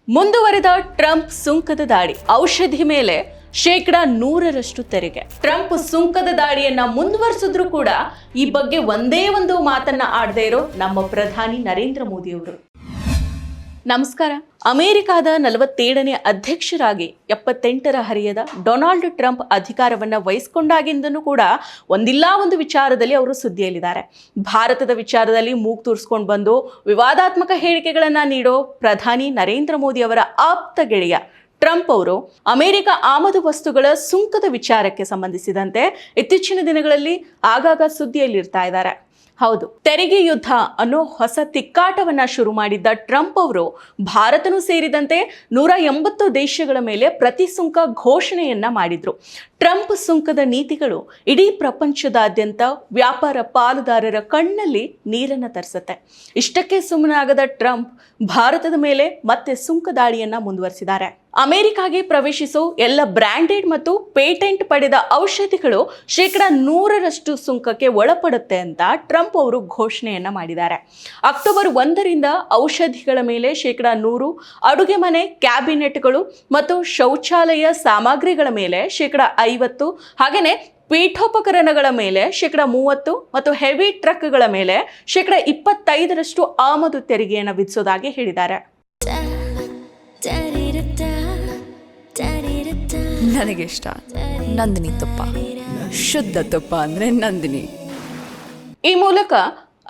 ಮುಂದುವರೆದ ಟ್ರಂಪ್ ಸುಂಕದ ದಾಳಿ, ಔಷಧಿ ಮೇಲೆ ಶೇಕಡ 100ರಷ್ಟು ತೆರಿಗೆ. ಟ್ರಂಪ್ ಸುಂಕದ ದಾಳಿಯನ್ನ ಮುಂದುವರಿಸಿದ್ರು ಕೂಡ ಈ ಬಗ್ಗೆ ಒಂದೇ ಒಂದು ಮಾತನ್ನ ಆಡದೇ ಇರೋ ನಮ್ಮ ಪ್ರಧಾನಿ ನರೇಂದ್ರ ಮೋದಿ ಅವರು. ನಮಸ್ಕಾರ. ಅಮೆರಿಕಾದ 47ನೇ ಅಧ್ಯಕ್ಷರಾಗಿ 78ರ ಹರೆಯದ ಡೊನಾಲ್ಡ್ ಟ್ರಂಪ್ ಅಧಿಕಾರವನ್ನ ವಹಿಸಿಕೊಂಡಾಗಿಂದನೂ ಕೂಡ ಒಂದಿಲ್ಲ ಒಂದು ವಿಚಾರದಲ್ಲಿ ಅವರು ಸುದ್ದಿಯಲ್ಲಿದ್ದಾರೆ. ಭಾರತದ ವಿಚಾರದಲ್ಲಿ ಮೂಗು ತೂರಿಸ್ಕೊಂಡು ಬಂದು ವಿವಾದಾತ್ಮಕ ಹೇಳಿಕೆಗಳನ್ನ ನೀಡೋ ಪ್ರಧಾನಿ ನರೇಂದ್ರ ಮೋದಿ ಅವರ ಆಪ್ತ ಗೆಳೆಯ ಟ್ರಂಪ್ ಅವರು ಅಮೆರಿಕ ಆಮದು ವಸ್ತುಗಳ ಸುಂಕದ ವಿಚಾರಕ್ಕೆ ಸಂಬಂಧಿಸಿದಂತೆ ಇತ್ತೀಚಿನ ದಿನಗಳಲ್ಲಿ ಆಗಾಗ ಸುದ್ದಿಯಲ್ಲಿರ್ತಾ ಇದ್ದಾರೆ. ಹೌದು, ತೆರಿಗೆ ಯುದ್ಧ ಅನ್ನೋ ಹೊಸ ತಿಕ್ಕಾಟವನ್ನ ಶುರು ಮಾಡಿದ್ದ ಟ್ರಂಪ್ ಅವರು ಭಾರತನೂ ಸೇರಿದಂತೆ 180 ದೇಶಗಳ ಮೇಲೆ ಪ್ರತಿ ಸುಂಕ ಘೋಷಣೆಯನ್ನ ಮಾಡಿದ್ರು. ಟ್ರಂಪ್ ಸುಂಕದ ನೀತಿಗಳು ಇಡೀ ಪ್ರಪಂಚದಾದ್ಯಂತ ವ್ಯಾಪಾರ ಪಾಲುದಾರರ ಕಣ್ಣಲ್ಲಿ ನೀರನ್ನ ತರಿಸುತ್ತೆ. ಇಷ್ಟಕ್ಕೆ ಸುಮ್ಮನಾಗದ ಟ್ರಂಪ್ ಭಾರತದ ಮೇಲೆ ಮತ್ತೆ ಸುಂಕ ದಾಳಿಯನ್ನ ಮುಂದುವರಿಸಿದ್ದಾರೆ. ಅಮೆರಿಕಾಗೆ ಪ್ರವೇಶಿಸೋ ಎಲ್ಲ ಬ್ರ್ಯಾಂಡೆಡ್ ಮತ್ತು ಪೇಟೆಂಟ್ ಪಡೆದ ಔಷಧಿಗಳು ಶೇಕಡ 100ರಷ್ಟು ಸುಂಕಕ್ಕೆ ಒಳಪಡುತ್ತೆ ಅಂತ ಟ್ರಂಪ್ ಅವರು ಘೋಷಣೆಯನ್ನ ಮಾಡಿದ್ದಾರೆ. ಅಕ್ಟೋಬರ್ 1ರಿಂದ ಔಷಧಿಗಳ ಮೇಲೆ ಶೇಕಡ 100, ಅಡುಗೆ ಮನೆ ಕ್ಯಾಬಿನೆಟ್ಗಳು ಮತ್ತು ಶೌಚಾಲಯ ಸಾಮಗ್ರಿಗಳ ಮೇಲೆ ಶೇಕಡ 50, ಹಾಗೆಯೇ ಪೀಠೋಪಕರಣಗಳ ಮೇಲೆ ಶೇಕಡ 30 ಮತ್ತು ಹೆವಿ ಟ್ರಕ್ಗಳ ಮೇಲೆ ಶೇಕಡ 25ರಷ್ಟು ಆಮದು ತೆರಿಗೆಯನ್ನು ವಿಧಿಸೋದಾಗಿ ಹೇಳಿದ್ದಾರೆ. ನನಗೆ ಇಷ್ಟ ನಂದಿನಿ ತುಪ್ಪ, ಶುದ್ಧ ತುಪ್ಪ ಅಂದ್ರೆ ನಂದಿನಿ. ಈ ಮೂಲಕ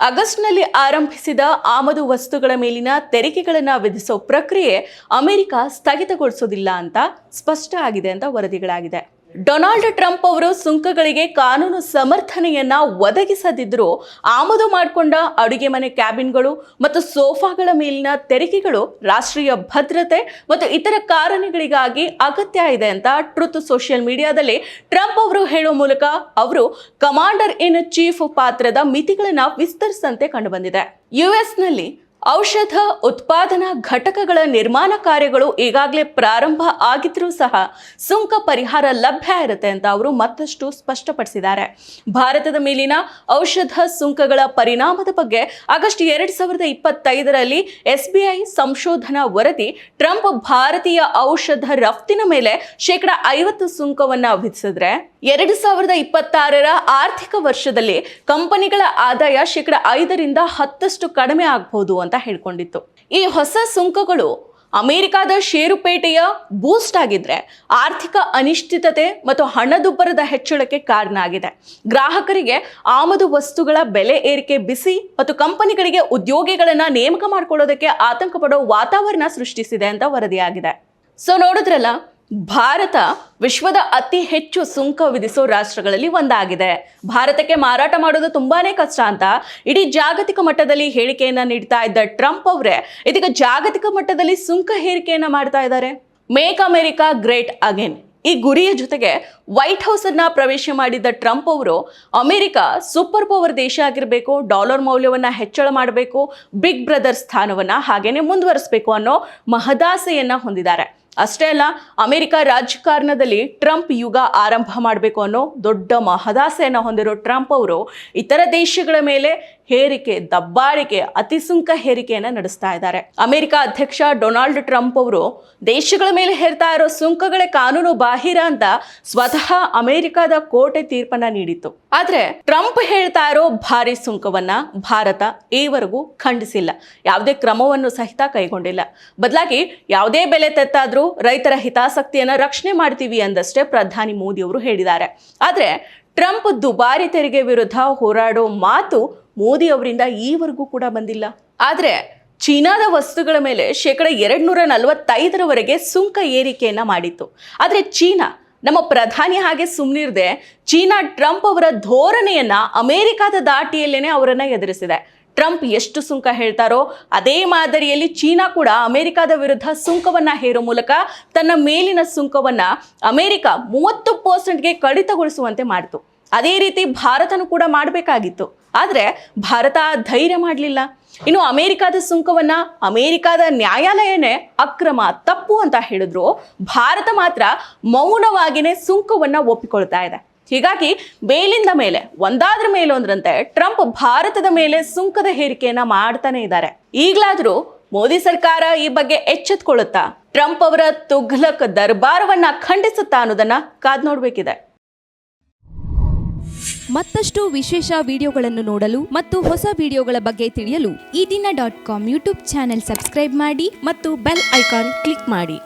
ಆಗಸ್ಟ್ನಲ್ಲಿ ಆರಂಭಿಸಿದ ಆಮದು ವಸ್ತುಗಳ ಮೇಲಿನ ತೆರಿಗೆಗಳನ್ನು ವಿಧಿಸೋ ಪ್ರಕ್ರಿಯೆ ಅಮೆರಿಕ ಸ್ಥಗಿತಗೊಳಿಸೋದಿಲ್ಲ ಅಂತ ಸ್ಪಷ್ಟ ಆಗಿದೆ ಅಂತ ವರದಿಗಳಾಗಿದೆ. ಡೊನಾಲ್ಡ್ ಟ್ರಂಪ್ ಅವರು ಸುಂಕಗಳಿಗೆ ಕಾನೂನು ಸಮರ್ಥನೆಯನ್ನ ಒದಗಿಸದಿದ್ದರೂ ಆಮದು ಮಾಡಿಕೊಂಡ ಅಡುಗೆ ಮನೆ ಕ್ಯಾಬಿನ್ಗಳು ಮತ್ತು ಸೋಫಾಗಳ ಮೇಲಿನ ತೆರಿಗೆಗಳು ರಾಷ್ಟ್ರೀಯ ಭದ್ರತೆ ಮತ್ತು ಇತರ ಕಾರಣಗಳಿಗಾಗಿ ಅಗತ್ಯ ಇದೆ ಅಂತ ಟ್ರುತ್ ಸೋಷಿಯಲ್ ಮೀಡಿಯಾದಲ್ಲಿ ಟ್ರಂಪ್ ಅವರು ಹೇಳೋ ಮೂಲಕ ಅವರು ಕಮಾಂಡರ್ ಇನ್ ಚೀಫ್ ಪಾತ್ರದ ಮಿತಿಗಳನ್ನ ವಿಸ್ತರಿಸಂತೆ ಕಂಡುಬಂದಿದೆ. ಯುಎಸ್ನಲ್ಲಿ ಔಷಧ ಉತ್ಪಾದನಾ ಘಟಕಗಳ ನಿರ್ಮಾಣ ಕಾರ್ಯಗಳು ಈಗಾಗಲೇ ಪ್ರಾರಂಭ ಆಗಿದ್ರೂ ಸಹ ಸುಂಕ ಪರಿಹಾರ ಲಭ್ಯ ಇರುತ್ತೆ ಅಂತ ಅವರು ಮತ್ತಷ್ಟು ಸ್ಪಷ್ಟಪಡಿಸಿದ್ದಾರೆ. ಭಾರತದ ಮೇಲಿನ ಔಷಧ ಸುಂಕಗಳ ಪರಿಣಾಮದ ಬಗ್ಗೆ ಆಗಸ್ಟ್ 2025ರಲ್ಲಿ SBI ಸಂಶೋಧನಾ ವರದಿ ಟ್ರಂಪ್ ಭಾರತೀಯ ಔಷಧ ರಫ್ತಿನ ಮೇಲೆ ಶೇಕಡ 50 ಸುಂಕವನ್ನ ವಿಧಿಸಿದ್ರೆ 2026ರ ಆರ್ಥಿಕ ವರ್ಷದಲ್ಲಿ ಕಂಪನಿಗಳ ಆದಾಯ ಶೇಕಡ 5ರಿಂದ 10 ಕಡಿಮೆ ಆಗಬಹುದು ಅಂತ ಹೇಳ್ಕೊಂಡಿತ್ತು. ಈ ಹೊಸ ಸುಂಕಗಳು ಅಮೆರಿಕಾದ ಷೇರುಪೇಟೆಯ ಬೂಸ್ಟ್ ಆಗಿದ್ರೆ ಆರ್ಥಿಕ ಅನಿಶ್ಚಿತತೆ ಮತ್ತು ಹಣದುಬ್ಬರದ ಹೆಚ್ಚಳಕ್ಕೆ ಕಾರಣ ಆಗಿದೆ. ಗ್ರಾಹಕರಿಗೆ ಆಮದು ವಸ್ತುಗಳ ಬೆಲೆ ಏರಿಕೆ ಬಿಸಿ ಮತ್ತು ಕಂಪನಿಗಳಿಗೆ ಉದ್ಯೋಗಿಗಳನ್ನ ನೇಮಕ ಮಾಡಿಕೊಳ್ಳೋದಕ್ಕೆ ಆತಂಕ ಪಡೋ ವಾತಾವರಣ ಸೃಷ್ಟಿಸಿದೆ ಅಂತ ವರದಿಯಾಗಿದೆ. ಸೊ ನೋಡಿದ್ರಲ್ಲ, ಭಾರತ ವಿಶ್ವದ ಅತಿ ಹೆಚ್ಚು ಸುಂಕ ವಿಧಿಸೋ ರಾಷ್ಟ್ರಗಳಲ್ಲಿ ಒಂದಾಗಿದೆ. ಭಾರತಕ್ಕೆ ಮಾರಾಟ ಮಾಡೋದು ತುಂಬಾನೇ ಕಷ್ಟ ಅಂತ ಇಡೀ ಜಾಗತಿಕ ಮಟ್ಟದಲ್ಲಿ ಹೇಳಿಕೆಯನ್ನ ನೀಡ್ತಾ ಇದ್ದ ಟ್ರಂಪ್ ಅವರೇ ಇದೀಗ ಜಾಗತಿಕ ಮಟ್ಟದಲ್ಲಿ ಸುಂಕ ಹೇರಿಕೆಯನ್ನ ಮಾಡ್ತಾ ಇದ್ದಾರೆ. ಮೇಕ್ ಅಮೆರಿಕಾ ಗ್ರೇಟ್ ಅಗೇನ್ ಈ ಗುರಿಯ ಜೊತೆಗೆ ವೈಟ್ ಹೌಸ್ ಅನ್ನ ಪ್ರವೇಶ ಮಾಡಿದ್ದ ಟ್ರಂಪ್ ಅವರು ಅಮೆರಿಕ ಸೂಪರ್ ಪವರ್ ದೇಶ ಆಗಿರಬೇಕು, ಡಾಲರ್ ಮೌಲ್ಯವನ್ನ ಹೆಚ್ಚಳ ಮಾಡಬೇಕು, ಬಿಗ್ ಬ್ರದರ್ ಸ್ಥಾನವನ್ನ ಹಾಗೇನೆ ಮುಂದುವರಿಸಬೇಕು ಅನ್ನೋ ಮಹದಾಸೆಯನ್ನ ಹೊಂದಿದ್ದಾರೆ. ಅಷ್ಟೇ ಅಲ್ಲ, ಅಮೆರಿಕ ರಾಜಕಾರಣದಲ್ಲಿ ಟ್ರಂಪ್ ಯುಗ ಆರಂಭ ಮಾಡಬೇಕು ಅನ್ನೋ ದೊಡ್ಡ ಮಹದಾಸೆಯನ್ನು ಹೊಂದಿರೋ ಟ್ರಂಪ್ ಅವರು ಇತರ ದೇಶಗಳ ಮೇಲೆ ಹೇರಿಕೆ, ದಬ್ಬಾಳಿಕೆ, ಅತಿಸುಂಕ ಹೇರಿಕೆಯನ್ನು ನಡೆಸ್ತಾ ಇದ್ದಾರೆ. ಅಮೆರಿಕ ಅಧ್ಯಕ್ಷ ಡೊನಾಲ್ಡ್ ಟ್ರಂಪ್ ಅವರು ದೇಶಗಳ ಮೇಲೆ ಹೇರ್ತಾ ಇರೋ ಸುಂಕಗಳೇ ಕಾನೂನು ಬಾಹಿರ ಅಂತ ಸ್ವತಃ ಅಮೆರಿಕದ ಕೋರ್ಟೆ ತೀರ್ಪನ್ನ ನೀಡಿತ್ತು. ಆದ್ರೆ ಟ್ರಂಪ್ ಹೇಳ್ತಾ ಇರೋ ಭಾರಿ ಸುಂಕವನ್ನ ಭಾರತ ಈವರೆಗೂ ಖಂಡಿಸಿಲ್ಲ, ಯಾವುದೇ ಕ್ರಮವನ್ನು ಸಹಿತ ಕೈಗೊಂಡಿಲ್ಲ. ಬದಲಾಗಿ ಯಾವುದೇ ಬೆಲೆ ತೆತ್ತಾದ್ರೂ ರೈತರ ಹಿತಾಸಕ್ತಿಯನ್ನ ರಕ್ಷಣೆ ಮಾಡ್ತೀವಿ ಅಂದಷ್ಟೇ ಪ್ರಧಾನಿ ಮೋದಿ ಅವರು ಹೇಳಿದ್ದಾರೆ. ಆದ್ರೆ ಟ್ರಂಪ್ ದುಬಾರಿ ತೆರಿಗೆ ವಿರುದ್ಧ ಹೋರಾಡೋ ಮಾತು ಮೋದಿ ಅವರಿಂದ ಈವರೆಗೂ ಕೂಡ ಬಂದಿಲ್ಲ. ಆದ್ರೆ ಚೀನಾದ ವಸ್ತುಗಳ ಮೇಲೆ ಶೇಕಡ 245ರವರೆಗೆ ಸುಂಕ ಏರಿಕೆಯನ್ನ ಮಾಡಿತ್ತು. ಆದ್ರೆ ಚೀನಾ ನಮ್ಮ ಪ್ರಧಾನಿ ಹಾಗೆ ಸುಮ್ಮನಿರದೆ ಚೀನಾ ಟ್ರಂಪ್ ಅವರ ಧೋರಣೆಯನ್ನ ಅಮೆರಿಕದ ದಾಟಿಯಲ್ಲೇನೆ ಅವರನ್ನ ಎದುರಿಸಿದೆ. ಟ್ರಂಪ್ ಎಷ್ಟು ಸುಂಕ ಹೇಳ್ತಾರೋ ಅದೇ ಮಾದರಿಯಲ್ಲಿ ಚೀನಾ ಕೂಡ ಅಮೆರಿಕದ ವಿರುದ್ಧ ಸುಂಕವನ್ನ ಹೇರೋ ಮೂಲಕ ತನ್ನ ಮೇಲಿನ ಸುಂಕವನ್ನ ಅಮೆರಿಕ 30%ಗೆ ಕಡಿತಗೊಳಿಸುವಂತೆ ಮಾಡಿತು. ಅದೇ ರೀತಿ ಭಾರತನೂ ಕೂಡ ಮಾಡಬೇಕಾಗಿತ್ತು. ಆದರೆ ಭಾರತ ಧೈರ್ಯ ಮಾಡಲಿಲ್ಲ. ಇನ್ನು ಅಮೆರಿಕದ ಸುಂಕವನ್ನ ಅಮೆರಿಕದ ನ್ಯಾಯಾಲಯನೇ ಅಕ್ರಮ, ತಪ್ಪು ಅಂತ ಹೇಳಿದ್ರು ಭಾರತ ಮಾತ್ರ ಮೌನವಾಗಿನೇ ಸುಂಕವನ್ನ ಒಪ್ಪಿಕೊಳ್ತಾ ಇದೆ. ಹೀಗಾಗಿ ಮೇಲಿಂದ ಮೇಲೆ ಒಂದಾದ್ರ ಮೇಲೊಂದ್ರಂತೆ ಟ್ರಂಪ್ ಭಾರತದ ಮೇಲೆ ಸುಂಕದ ಹೇರಿಕೆಯನ್ನ ಮಾಡ್ತಾನೆ ಇದ್ದಾರೆ. ಈಗಲಾದರೂ ಮೋದಿ ಸರ್ಕಾರ ಈ ಬಗ್ಗೆ ಎಚ್ಚೆತ್ತುಕೊಳ್ಳುತ್ತಾ? ಟ್ರಂಪ್ ಅವರ ತುಘಲಕ್ ದರ್ಬಾರವನ್ನ ಖಂಡಿಸುತ್ತಾ ಅನ್ನೋದನ್ನ ಕಾದ್ ನೋಡ್ಬೇಕಿದೆ. ಮತ್ತಷ್ಟು ವಿಶೇಷ ವಿಡಿಯೋಗಳನ್ನು ನೋಡಲು ಮತ್ತು ಹೊಸ ವಿಡಿಯೋಗಳ ಬಗ್ಗೆ ತಿಳಿಯಲು ಈ ದಿನ .com ಯೂಟ್ಯೂಬ್ ಚಾನೆಲ್ ಸಬ್ಸ್ಕ್ರೈಬ್ ಮಾಡಿ ಮತ್ತು ಬೆಲ್ ಐಕಾನ್ ಕ್ಲಿಕ್ ಮಾಡಿ.